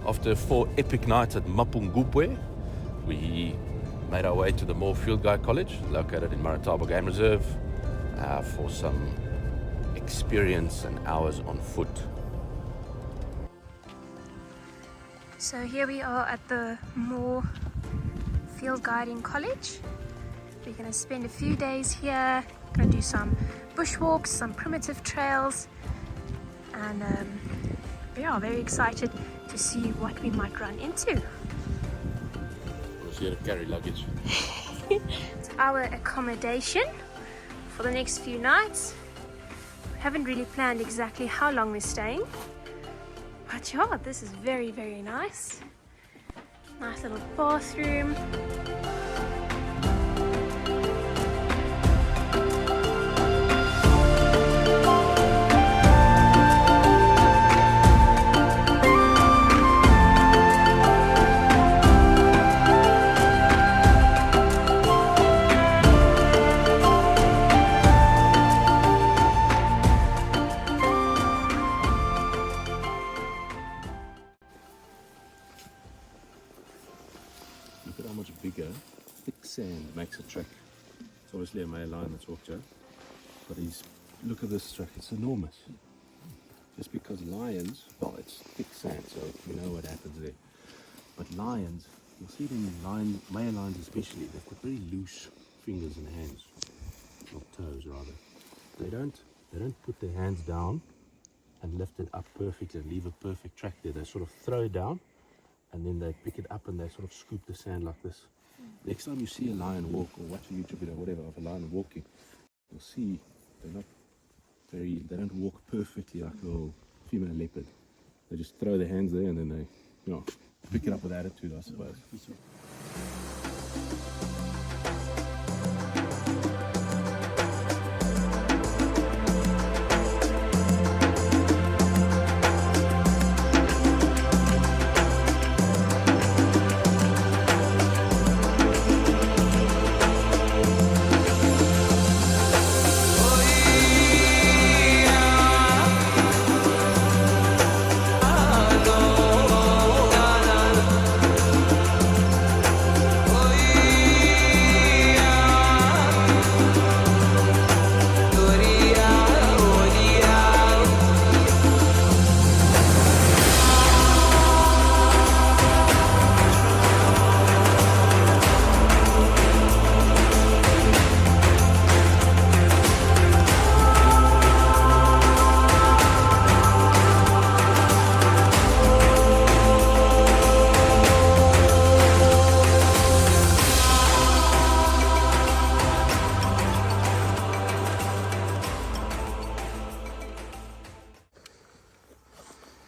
After 4 epic nights at Mapungubwe, we made our way to the Moore Field Guide College, located in Marataba Game Reserve, for some experience and hours on foot. So here we are at the Moore Field Guiding College. We're going to spend a few days here, going to do some bushwalks, some primitive trails, and we are very excited to see what we might run into. We're here to carry luggage. It's our accommodation for the next few nights. We haven't really planned exactly how long we're staying, but yeah, this is very, very nice. Nice little bathroom. Look at how much bigger thick sand makes a track. It's obviously a male lion that's walked here, but look at this track, it's enormous. Just because lions, well, it's thick sand, so you know what happens there. But lions, you'll see it in male lions especially, they've got very loose fingers and hands, or toes rather. They don't put their hands down and lift it up perfectly and leave a perfect track there. They sort of throw it down, and then they pick it up and they sort of scoop the sand like this. Next time you see a lion walk, or watch a YouTube video or whatever of a lion walking, you'll see they don't walk perfectly like a little female leopard. They just throw their hands there and then they, pick it up with attitude, I suppose.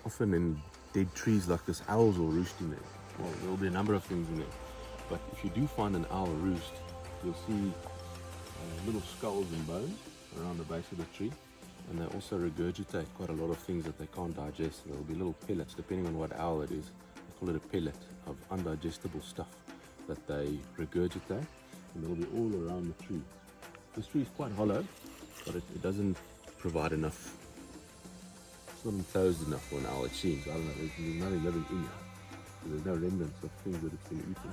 Often in dead trees like this, owls will roost in there. Well, there will be a number of things in there. But if you do find an owl roost, you'll see little skulls and bones around the base of the tree. And they also regurgitate quite a lot of things that they can't digest. There will be little pellets, depending on what owl it is. They call it a pellet of undigestible stuff that they regurgitate. And they'll be all around the tree. This tree is quite hollow, but it doesn't provide enough. It's not enclosed enough for an owl, it seems. I don't know, there's nothing living in here. So there's no remnants of things that it's been eaten.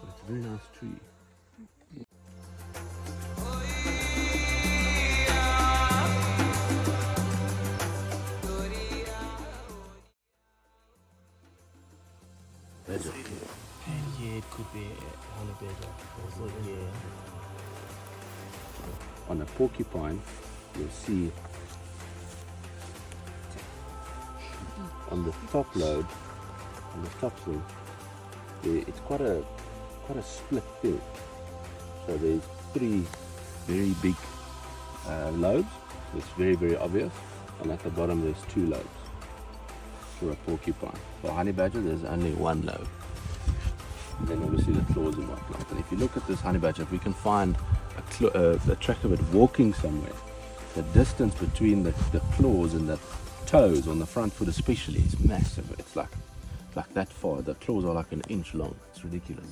But it's a very nice tree. Badger. Yeah, it could be on a badger. Also, yeah. On a porcupine, you'll see on the top lobe, on the top thing, it's quite a split thing. So there's 3 very big lobes. It's very, very obvious. And at the bottom there's 2 lobes for a porcupine. For a honey badger there's only 1 lobe. And then obviously the claws and whatnot. And if you look at this honey badger, if we can find a track of it walking somewhere, the distance between the claws and the toes on the front foot especially is massive. It's like that far. The claws are like an inch long. It's ridiculous.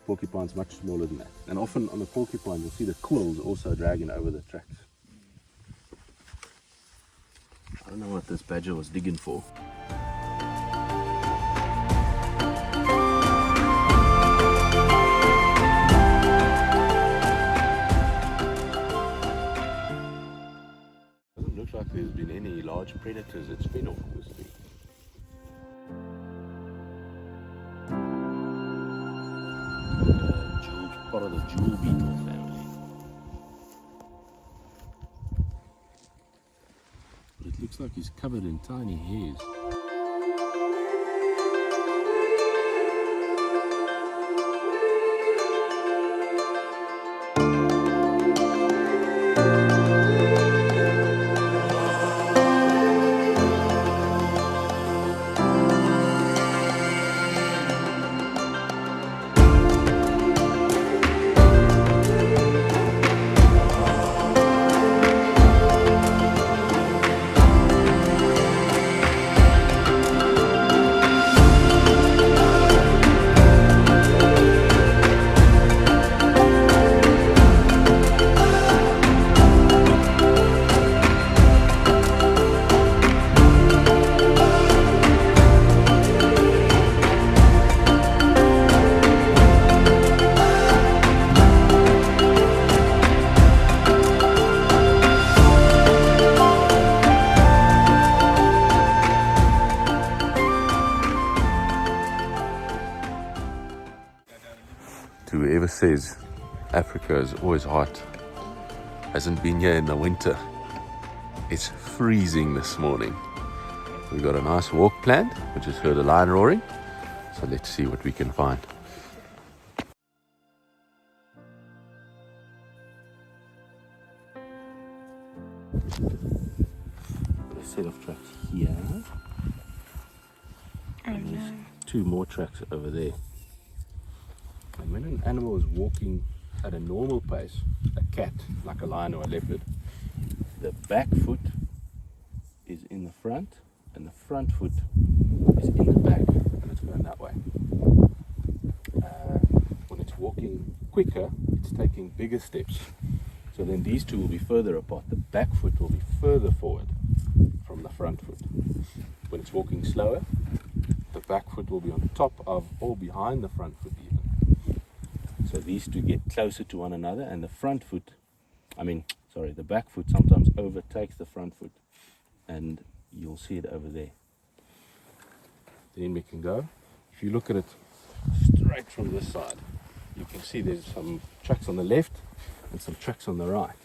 Porcupine's much smaller than that. And often on the porcupine you'll see the quills also dragging over the tracks. I don't know what this badger was digging for. like there's been any large predators that's fed off this thing. Part of the jewel beetle family. But it looks like he's covered in tiny hairs. Whoever says Africa is always hot hasn't been here in the winter. It's freezing this morning. We've got a nice walk planned. We just heard a lion roaring, so let's see what we can find. Got a set of tracks here, and there's 2 more tracks over there. And when an animal is walking at a normal pace, a cat, like a lion or a leopard, the back foot is in the front and the front foot is in the back, and it's going that way. When it's walking quicker, it's taking bigger steps. So then these two will be further apart. The back foot will be further forward from the front foot. When it's walking slower, the back foot will be on top of or behind the front foot even. So these two get closer to one another, and the the back foot sometimes overtakes the front foot, and you'll see it over there. Then we can go. If you look at it straight from this side, you can see there's some tracks on the left and some tracks on the right.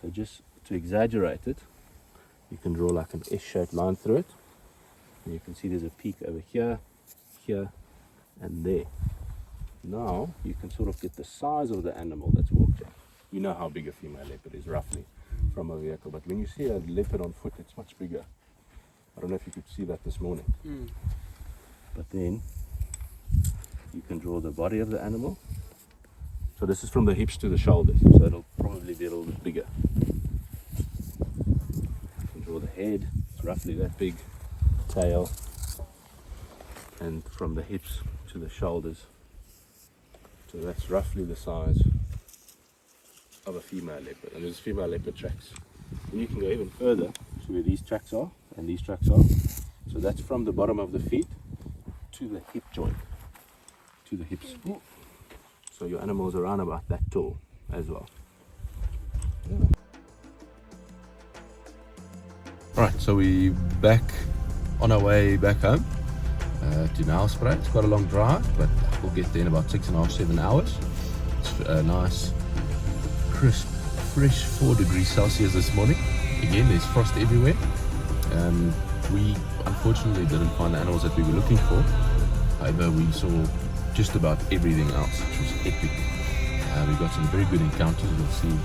So just to exaggerate it, you can draw like an S-shaped line through it, and you can see there's a peak over here, here, and there. Now you can sort of get the size of the animal that's walking. You know how big a female leopard is roughly from a vehicle, but when you see a leopard on foot, it's much bigger. I don't know if you could see that this morning. But then you can draw the body of the animal. So this is from the hips to the shoulders, so it'll probably be a little bit bigger. You can draw the head, it's roughly that big, tail, and from the hips to the shoulders. So that's roughly the size of a female leopard, and there's female leopard tracks. And you can go even further to where these tracks are and these tracks are. So that's from the bottom of the feet to the hip joint, to the hips. So your animal is around about that tall as well. Right, so we're back on our way back home to Nelspruit. It's quite a long drive, but we'll get there in about 6.5, 7 hours. It's a nice, crisp, fresh 4 degrees Celsius this morning. Again, there's frost everywhere. We unfortunately didn't find the animals that we were looking for. However, we saw just about everything else, which was epic. We got some very good encounters. We'll see